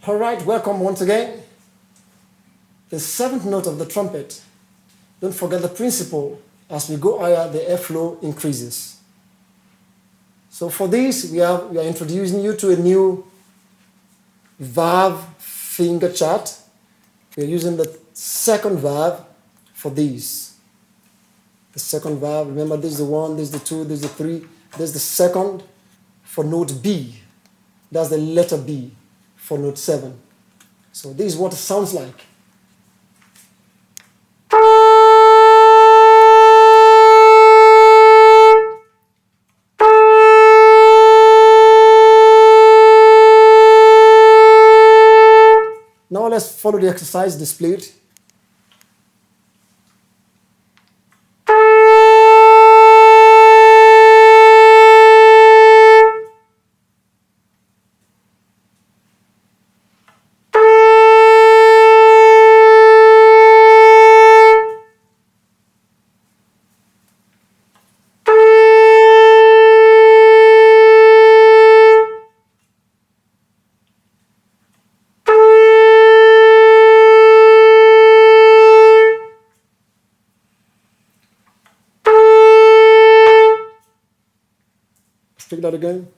All right, welcome once again. The seventh note of the trumpet. Don't forget the principle. As we go higher, the airflow increases. So for this, we are introducing you to a new valve finger chart. We're using the second valve for these. The second valve, remember this is the 1, this is the 2, this is the 3, this is the second for note B. That's the letter B for note 7. So this is what it sounds like. Now let's follow the exercise displayed. Let's take that again.